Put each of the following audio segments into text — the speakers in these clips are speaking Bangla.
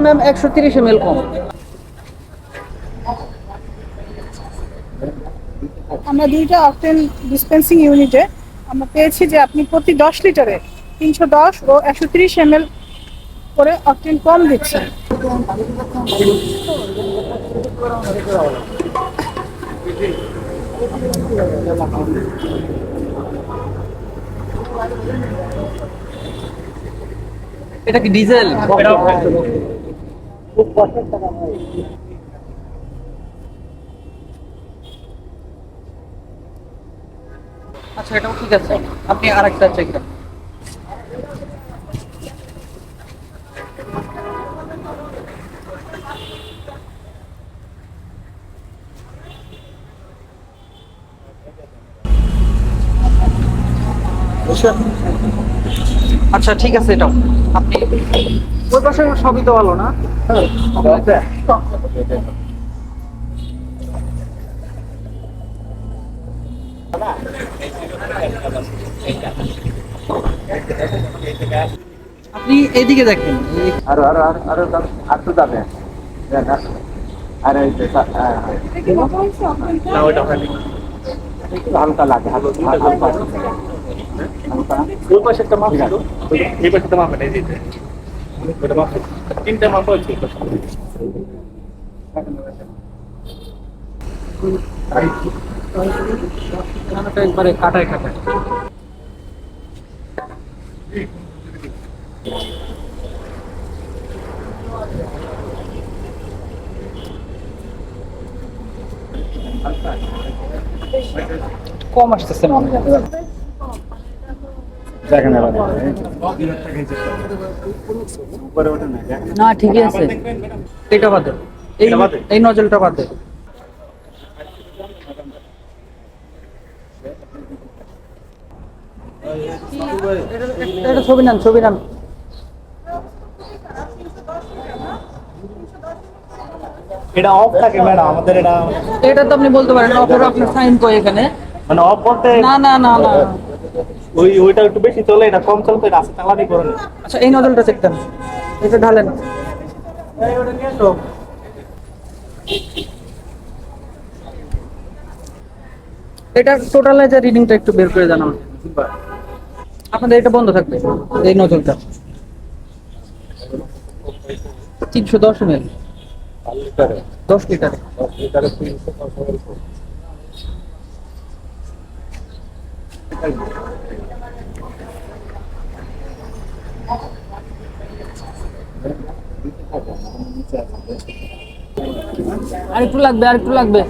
ম্যাম 130 ml কম। আমরা দুইটা অকটেন ডিসপেন্সিং ইউনিটে আমরা পেয়েছি যে আপনি প্রতি 10 লিটারে 310 ও 130 ml করে অকটেন কম দিচ্ছেন। এটা কি ডিজেল? আচ্ছা, এটাও ঠিক আছে, আপনি আরেকটা চেক দেন। আচ্ছা ঠিক আছে, এটাও আপনি ওই পাশে সবই তো ভালো না? আপনি এইদিকে দেখেন। আরো আরো আরো আরো আর তো যাবে আরে হালকা লাগে হালকা হালকা ওই পাশে একটা মাপ ছিল, এই পাশে একটা মাপ নেই দিতে। ওটা মাপ তিনটা মাপ হয়েছে। একবারে কাটায় কাটায়। কম আসতেছে মনে হয়। না ঠিকই আছে, এটা বাদে, এই নজলটা বাদে। এটা ছবি নেন, ছবি নেন। এটা অফ থাকে ম্যাডাম আমাদের, এটা তো আপনি বলতে পারেন অফার, আপনার সাইন কই এখানে? মানে অফ বলতে না না না না, ওইটা একটু বেশি চলে, এটা কম চলে, তো এটা আছে চালানি করে না। আচ্ছা এই নজলটা চেক দেন, এটা ঢালেন। এটা টোটালাইজার রিডিংটা একটু বের করে জানান আপনাদের। এটা বন্ধ থাকবে, এই নজলটা 310 ml 10 লিটারে। আরেকটু লাগবে, আরেকটু লাগবে।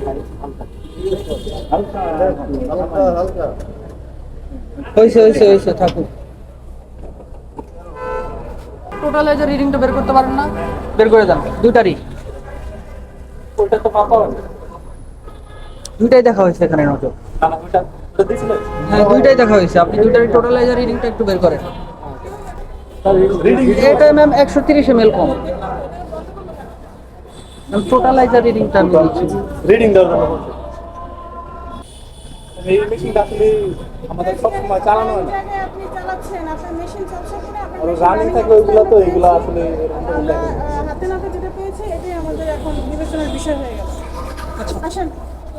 হয়েছে হয়েছে হয়েছে, থাকুক। টোটালাইজার রিডিংটা বের করতে পারেন না? বের করে দেন দুইটারই। ওইটা তো মাপা হবে। দুইটাই দেখা হয়েছে এখানে নজর। না না, ওইটা দিছিল। হ্যাঁ দুইটাই দেখা হয়েছে, আপনি দুইটারই টোটালাইজার রিডিংটা একটু বের করেন। এটা ম্যাম 130 ml কম। টোটালাইজার রিডিংটা আমি দিচ্ছি। রিডিং দেওয়ার জন্য বলছে। এই মেশিনটা আসলে আমাদের সবসময় চালানো হয় না, আপনি চালাচ্ছেন, আপনার মেশিন চলছে কিনা, আপনার আর রানিং থাকে ওইগুলো, তো এইগুলো আসলে আমরা হাতে নাতে যেটা পেয়েছি এটাই আমাদের এখন বিবেচনার বিষয় হয়ে গেল। আসেন,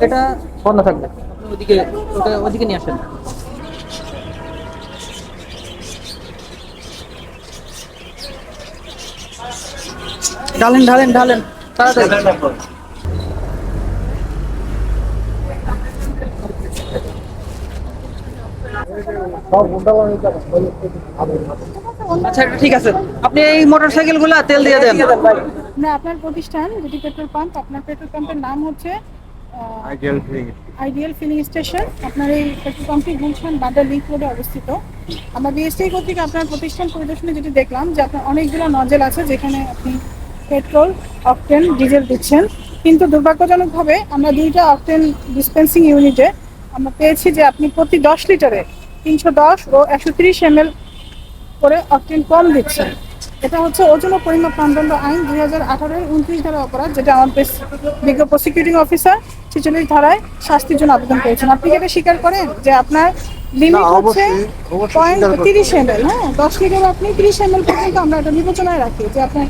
এটা বন্ধ থাকবে, আপনি ওদিকে, ওটা ওদিকে নিয়ে আসেন। ঢালেন ঢালেন ঢালেন তাড়াতাড়ি। আচ্ছা এটা ঠিক আছে, আপনি এই মোটরসাইকেল গুলা তেল দিয়ে দেন। না আপনার প্রতিষ্ঠান যেটি পেট্রোল পাম্প, আপনার পেট্রোল পাম্পের নাম হচ্ছে আইডিয়াল ফিলিং স্টেশন। আপনার এই পেট্রোল পাম্পটি গুলশান বাড্ডা লিংক রোডে অবস্থিত। আমরা বিএসটি কর্তৃক আপনার প্রতিষ্ঠান পরিদর্শনে যেটি দেখলাম যে আপনার অনেকগুলো নজেল আছে যেখানে আপনি পেট্রোল, অকটেন, ডিজেল দিচ্ছেন, কিন্তু দুর্ভাগ্যজনকভাবে আমরা দুইটা অকটেন ডিসপেন্সিং ইউনিটে আমরা পেয়েছি যে আপনি প্রতি 10 লিটারে 310 ও 130 ml করে অকটেন কম দিচ্ছেন। এটা হচ্ছে ওজন ও পরিমাপ মানদণ্ড আইন 2018-এর 29 ধারা অপরাধ, যেটা আমাদের বিজ্ঞ প্রসিকিউটিং অফিসার 46 ধারায় শাস্তির জন্য আবেদন করেছেন। আপনি কি এটা স্বীকার করেন যে আপনার লিমিট হচ্ছে 0.30 ml? হ্যাঁ 10 লিটার আপনি 30 ml পর্যন্ত আমরা এটা বিবেচনায় রাখি যে আপনার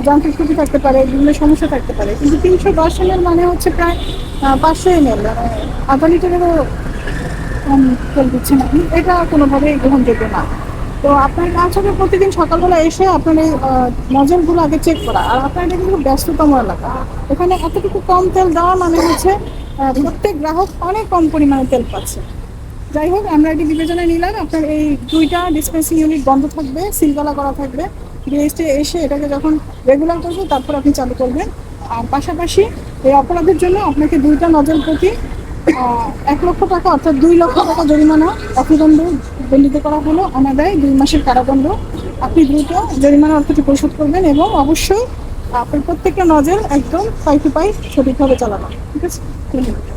যান্ত্রিক ত্রুটি থাকতে পারে, বিভিন্ন সমস্যা থাকতে পারে। কিন্তু 310 ml মানে হচ্ছে প্রায় 500 ml, আধা লিটারেরও কম তেল দিচ্ছেন আপনি, এটা কোনোভাবেই গ্রহণযোগ্য না। তো আপনার কাজ হবে প্রতিদিন সকালবেলা এসে আপনার এই নজলগুলো আগে চেক করা। আর আপনার এটা কিন্তু ব্যস্ততম এলাকা, এখানে এতটুকু কম তেল দেওয়া মানে হচ্ছে প্রত্যেক গ্রাহক অনেক কম পরিমাণে তেল পাচ্ছে। যাই হোক, আমরা এটি বিবেচনায় নিলাম। আপনার এই 2টা ডিসপেন্সিং ইউনিট বন্ধ থাকবে, সিলগালা করা থাকবে। বিএসটি এসে এটাকে যখন রেগুলার করবে তারপর আপনি চালু করবেন। আর পাশাপাশি এই অপরাধের জন্য আপনাকে 2টা নজল প্রতি 1 লক্ষ টাকা অর্থাৎ 2 লক্ষ টাকা জরিমানা অর্থদণ্ড দণ্ডিত করা হলো, অনাদায় 2 মাসের কারাদণ্ড। আপনি দ্রুত জরিমানা অর্থটি পরিশোধ করবেন এবং অবশ্যই আপনার প্রত্যেকটা নজল একদম পাই টু পাই সঠিকভাবে চালানো। ঠিক আছে, ধন্যবাদ।